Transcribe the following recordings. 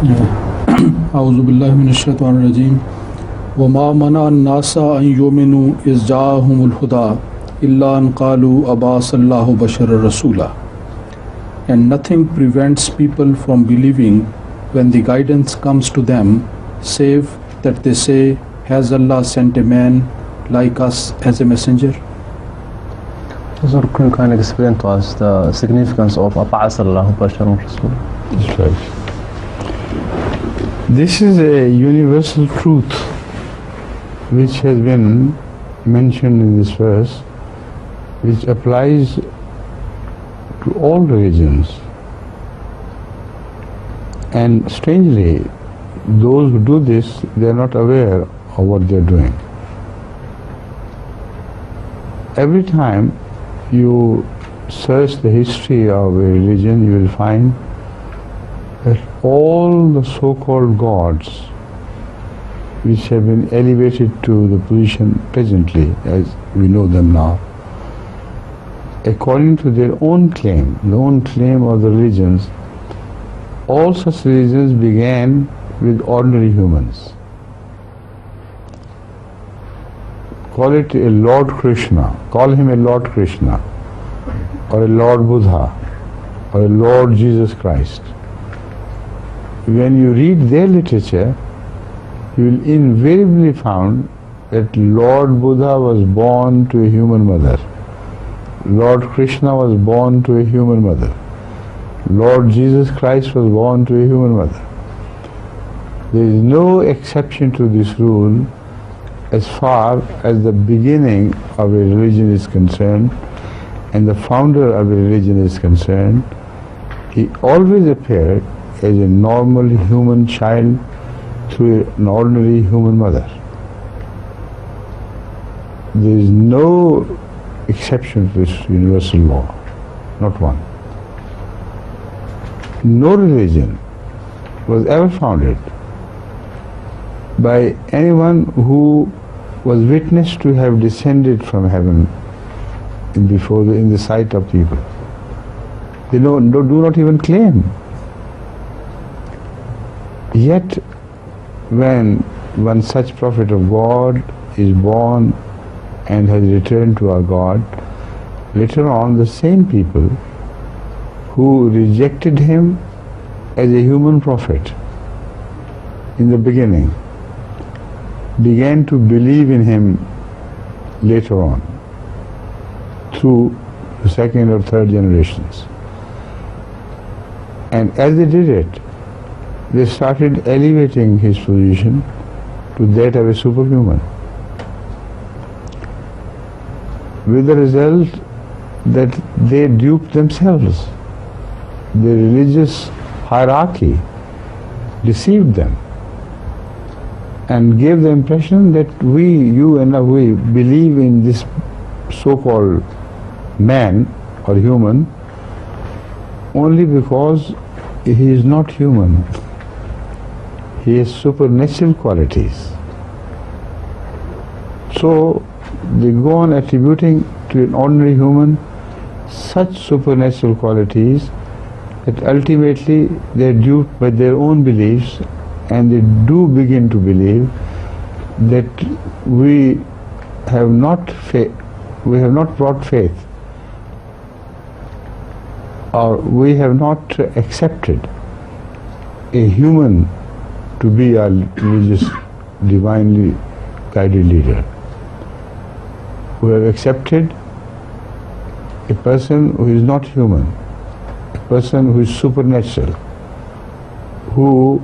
أعوذ بالله من الشيطان الرجيم وما منع الناس أن يؤمنوا إذ جاءهم الهدى إلا أن قالوا أبعث الله بشرا رسولا. And nothing prevents people from believing when the guidance comes to them, save that they say, has Allah sent a man like us as a messenger? So can you kind of explain to us the significance of أبعث الله بشرا رسولا? That's right. This is a universal truth which has been mentioned in this verse, which applies to all religions. And strangely, those who do this, they are not aware of what they are doing. Every time you search the history of a religion, you will find that all the so-called gods which have been elevated to the position presently, as we know them now, according to their own claim, the own claim of the religions, all such religions began with ordinary humans. Call it a Lord Krishna, call him a Lord Krishna, or a Lord Buddha, or a Lord Jesus Christ. When you read their literature, you will invariably find that Lord Buddha was born to a human mother. Lord Krishna was born to a human mother. Lord Jesus Christ was born to a human mother. There is no exception to this rule as far as the beginning of a religion is concerned and the founder of a religion is concerned. He always appeared as a normal human child through an ordinary human mother. There is no exception to this universal law, not one. No religion was ever founded by anyone who was witnessed to have descended from heaven in the sight of people. They do not even claim. Yet, when one such prophet of God is born and has returned to our God, later on the same people who rejected him as a human prophet in the beginning began to believe in him later on through the second or third generations. And as they did it, they started elevating his position to that of a superhuman, with the result that they duped themselves. The religious hierarchy deceived them and gave the impression that you and we believe in this so-called man or human only because he is not human. He has supernatural qualities. So they go on attributing to an ordinary human such supernatural qualities that ultimately they are duped by their own beliefs, and they do begin to believe that we have not brought faith, or we have not accepted a human to be our religious, divinely guided leader. We have accepted a person who is not human, a person who is supernatural, who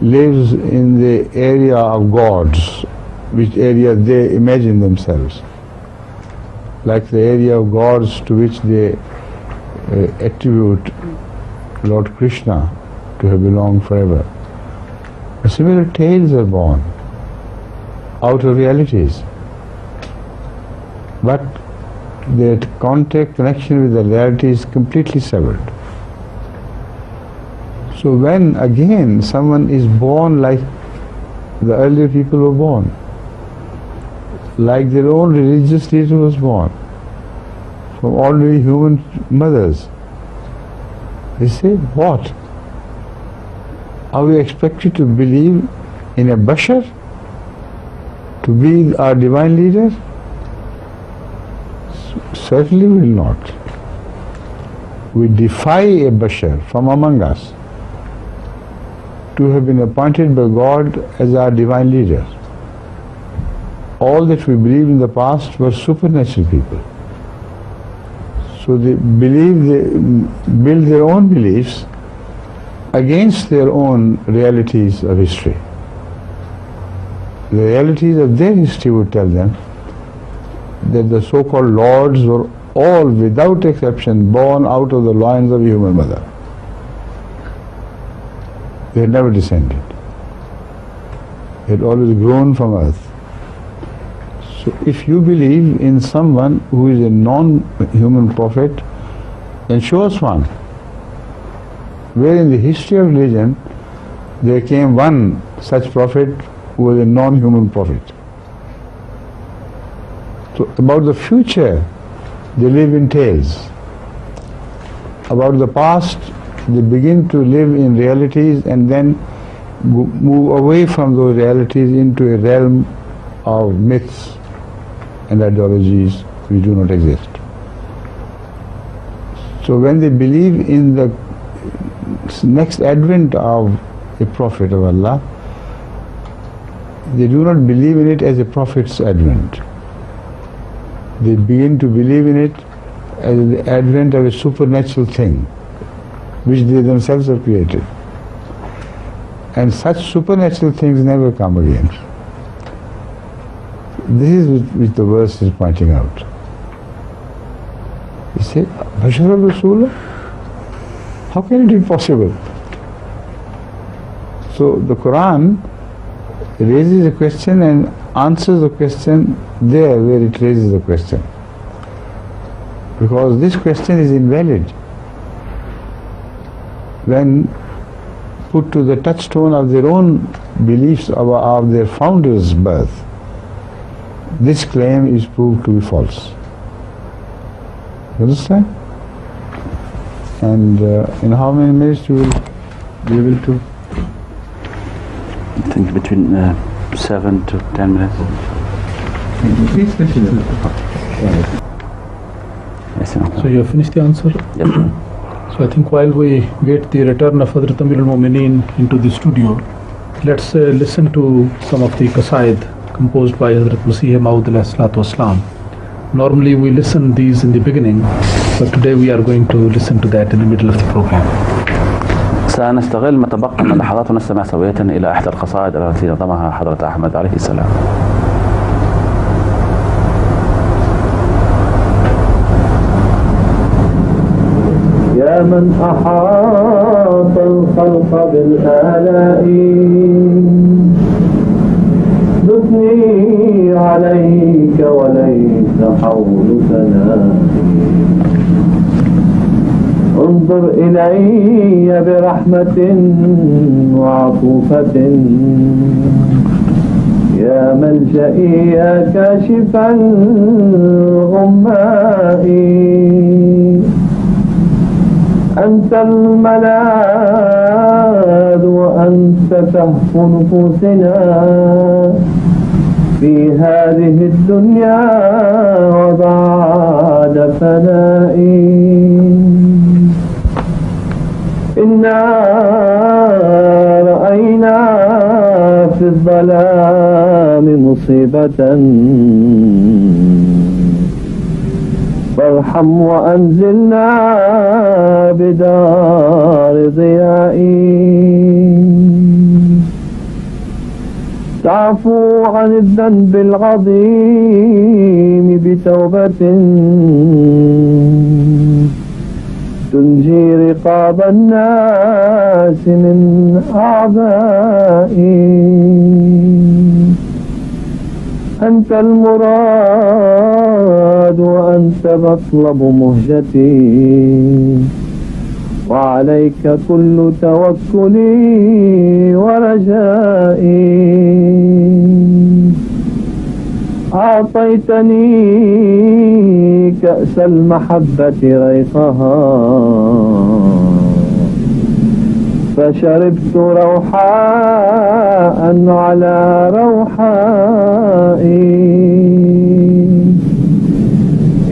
lives in the area of gods, which area they imagine themselves, like the area of gods to which they attribute Lord Krishna to have belonged forever. Similar tales are born out of realities, but their connection with the reality is completely severed. So when again someone is born like the earlier people were born, like their own religious leader was born, from ordinary human mothers, they say, what? Are we expected to believe in a bashar to be our divine leader? Certainly we will not. We defy a bashar from among us to have been appointed by God as our divine leader. All that we believed in the past were supernatural people. So they build their own beliefs against their own realities of history. The realities of their history would tell them that the so-called lords were all, without exception, born out of the loins of a human mother. They had never descended. They had always grown from earth. So if you believe in someone who is a non-human prophet, then show us one. Where in the history of religion there came one such prophet who was a non-human prophet. So about the future, they live in tales. About the past, they begin to live in realities and then move away from those realities into a realm of myths and ideologies which do not exist. So when they believe in the next advent of a prophet of Allah, they do not believe in it as a prophet's advent. They begin to believe in it as the advent of a supernatural thing which they themselves have created. And such supernatural things never come again. This is which the verse is pointing out. He said, Bashar al-Rasul? How can it be possible? So the Quran raises a question and answers the question there where it raises the question. Because this question is invalid. When put to the touchstone of their own beliefs of their founder's birth, this claim is proved to be false. You understand? And in how many minutes you will be able to? I think between 7 to 10 minutes. Please continue. Yes, sir. So you have finished the answer? Yes, sir. So I think while we wait the return of Hazrat Amir al-Mu'mineen into the studio, let's listen to some of the qasaid composed by Hazrat Masih Maud alayhi salatu wassalam. Normally we listen these in the beginning, but today we are going to listen to that in the middle of the program. سنستغل ما تبقى من لحظات ونستمع سوية إلى إحدى القصائد التي نظمها حضرة أحمد عليه السلام. يا من أحاط الخلق بالآلاء دثني عليك وليس حولك نائي انظر إلي برحمة وعطوفة يا ملجئي يا كاشف الغماء أنت الملاذ وأنت كهف نفوسنا في هذه الدنيا وبعد فنائي إنا رأينا في الظلام مصيبة فارحم وأنزلنا بدار ضياء تعفو عن الذنب العظيم بتوبة تنجي رقاب الناس من أعدائي أنت المراد وأنت مطلب مهجتي وعليك كل توكلي ورجائي أعطيتني كأس المحبة ريقها فشربت روحاء على روحاء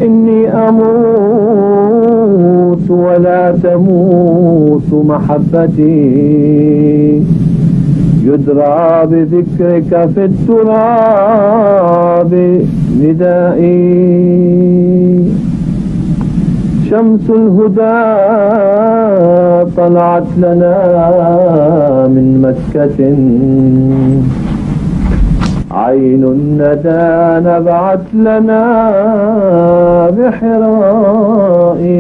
إني أموت ولا تموت محبتي يدرى بذكرك في التراب ندائي شمس الهدى طلعت لنا من مكة عين الندى نبعت لنا بحرائي